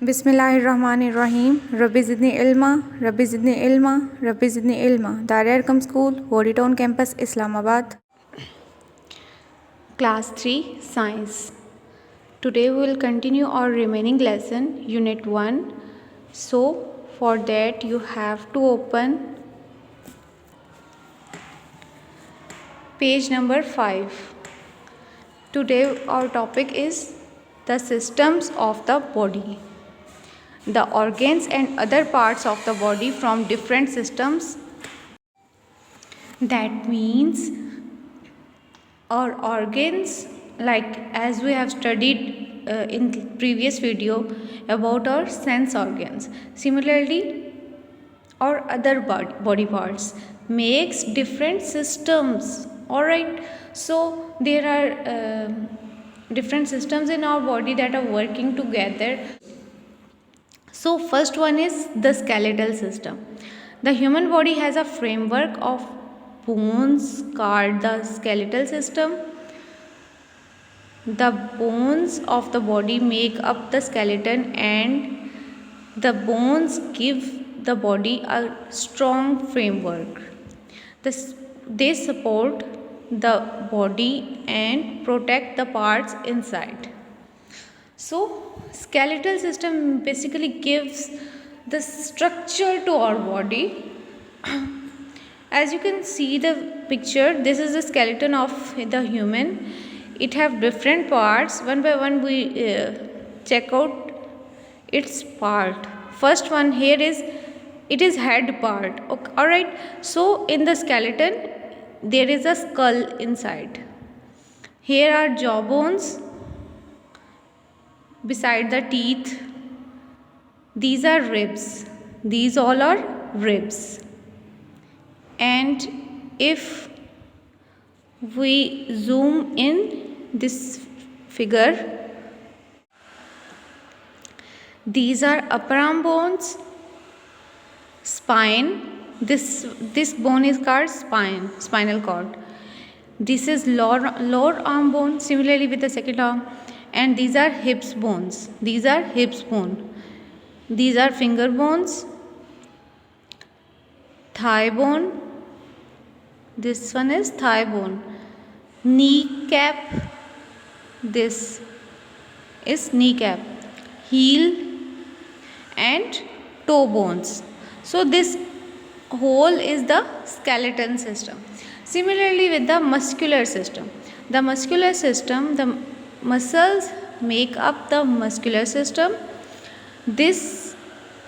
Bismillahirrahmanirrahim. Rabbi Zidni Ilma, Rabbi Zidni Ilma, Rabbi Zidni Ilma. Darul Arqam School, Waritown Campus, Islamabad. Class 3 Science. Today we will continue our remaining lesson, Unit 1. So, for that you have to open page number 5. Today our topic is the systems of the body. The organs and other parts of the body from different systems. That means our organs, like as we have studied in the previous video about our sense organs. Similarly, our other body parts makes different systems. Alright, so there are different systems in our body that are working together. So first one is the skeletal system. The human body has a framework of bones called the skeletal system. The bones of the body make up the skeleton, and the bones give the body a strong framework. They support the body and protect the parts inside. So, skeletal system basically gives the structure to our body. As you can see the picture, this is the skeleton of the human. It have different parts. One by one we check out its part. First one here is, it is head part. Okay, alright. So in the skeleton there is a skull inside. Here are jaw bones beside the teeth. These are ribs. These all are ribs. And if we zoom in this figure, these are upper arm bones, spine. This bone is called spinal cord. This is lower arm bone, similarly with the second arm. And these are hips bones. These are hips bone. These are finger bones, thigh bone. This one is thigh bone. Kneecap. This is kneecap. Heel and toe bones. So this whole is the skeleton system. Similarly with the muscular system. The muscular system, the muscles make up the muscular system. This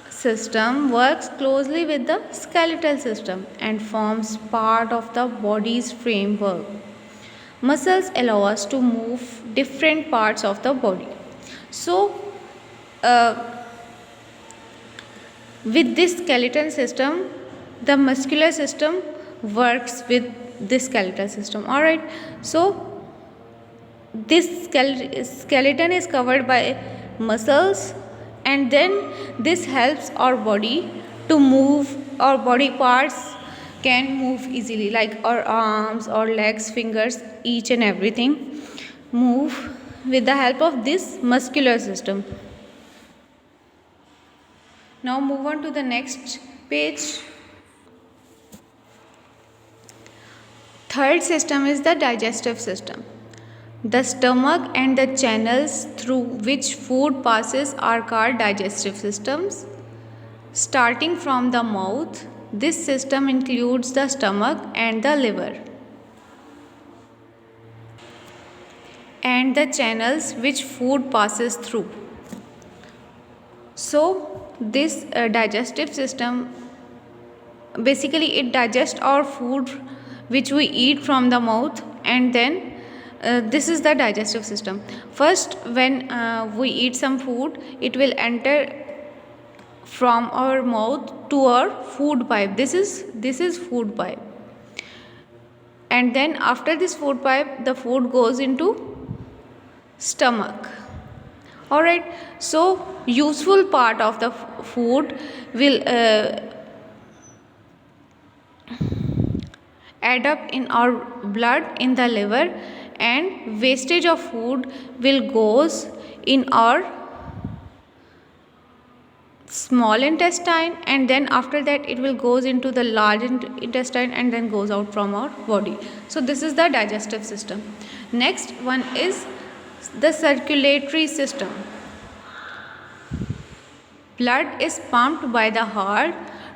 system works closely with the skeletal system and forms part of the body's framework. Muscles allow us to move different parts of the body. So, with this skeleton system, the muscular system works with this skeletal system. Alright, so this skeleton is covered by muscles, and then this helps our body to move. Our body parts can move easily, like our arms, our legs, fingers, each and everything move with the help of this muscular system. Now move on to the next page. Third system is the digestive system. The stomach and the channels through which food passes are called digestive systems. Starting from the mouth, this system includes the stomach and the liver, and the channels which food passes through. So this digestive system, basically it digests our food which we eat from the mouth, and then this is the digestive system. First, when we eat some food, it will enter from our mouth to our food pipe. This is food pipe, and then after this food pipe, the food goes into stomach. Alright, so useful part of the food will add up in our blood in the liver, and wastage of food will goes in our small intestine, and then after that it will goes into the large intestine and then goes out from our body. So this is the digestive system. Next one is the circulatory system. Blood is pumped by the heart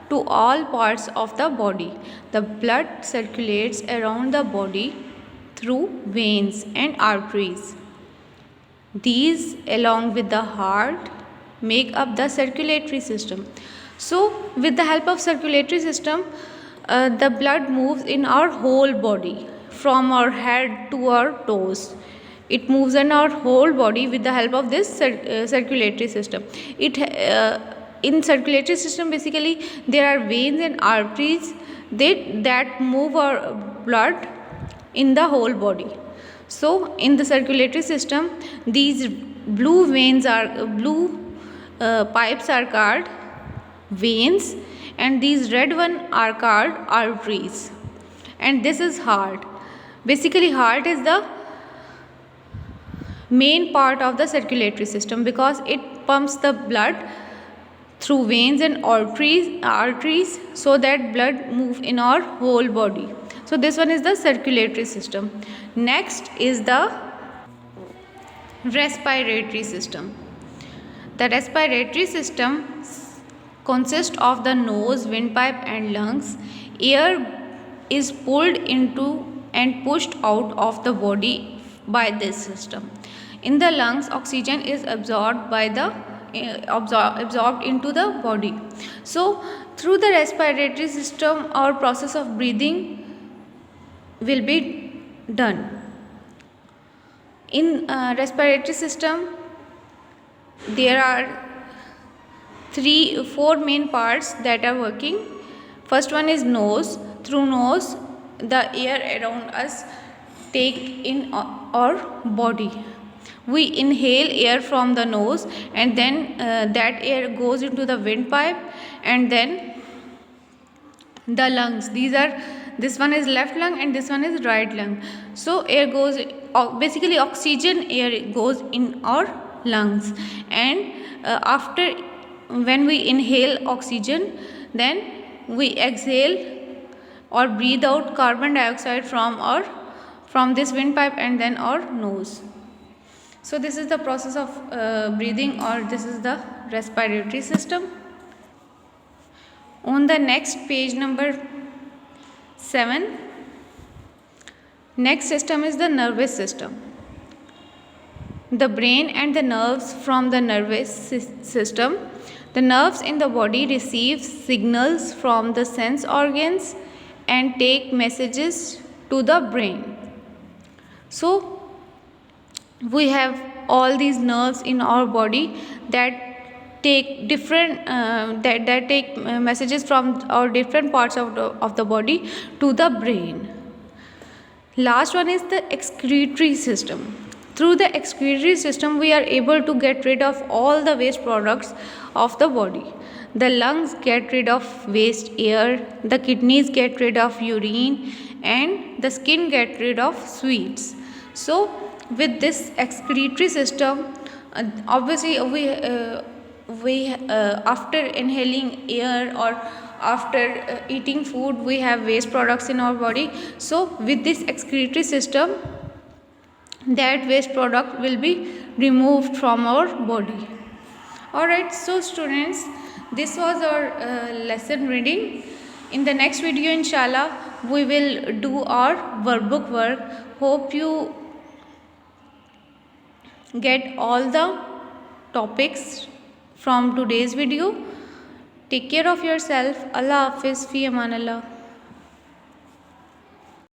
to all parts of the body. The blood circulates around the body through veins and arteries. These, along with the heart, make up the circulatory system. So, with the help of circulatory system, the blood moves in our whole body, from our head to our toes. It moves in our whole body with the help of this circulatory system. In circulatory system, basically there are veins and arteries that move our blood in the whole body. So in the circulatory system, these blue pipes are called veins, and these red one are called arteries. And this is heart. Basically, heart is the main part of the circulatory system because it pumps the blood through veins and arteries so that blood move in our whole body. So this one is the circulatory system. Next is the respiratory system. The respiratory system consists of the nose, windpipe and lungs. Air is pulled into and pushed out of the body by this system. In the lungs, oxygen is absorbed into the body. So through the respiratory system, our process of breathing will be done. In respiratory system, there are four main parts that are working. First one is nose. Through nose, the air around us take in our body. We inhale air from the nose, and then that air goes into the windpipe and then the lungs. This one is left lung and this one is right lung. So air goes, basically oxygen air goes in our lungs, and after when we inhale oxygen, then we exhale or breathe out carbon dioxide from this windpipe and then our nose. So this is the process of breathing, or this is the respiratory system. On the next page number 7, next system is the nervous system. The brain and the nerves from the nervous system. The nerves in the body receive signals from the sense organs and take messages to the brain. So we have all these nerves in our body that take different messages from our different parts of the body to the brain. Last one is the excretory system. Through the excretory system, we are able to get rid of all the waste products of the body. The lungs get rid of waste air, the kidneys get rid of urine, and the skin get rid of sweets. So with this excretory system, obviously we after inhaling air or after eating food, we have waste products in our body. So with this excretory system, that waste product will be removed from our body. Alright, so students, this was our lesson reading. In the next video, inshallah, we will do our workbook work. Hope you get all the topics from today's video. Take care of yourself. Allah Hafiz. Fi Aman Allah.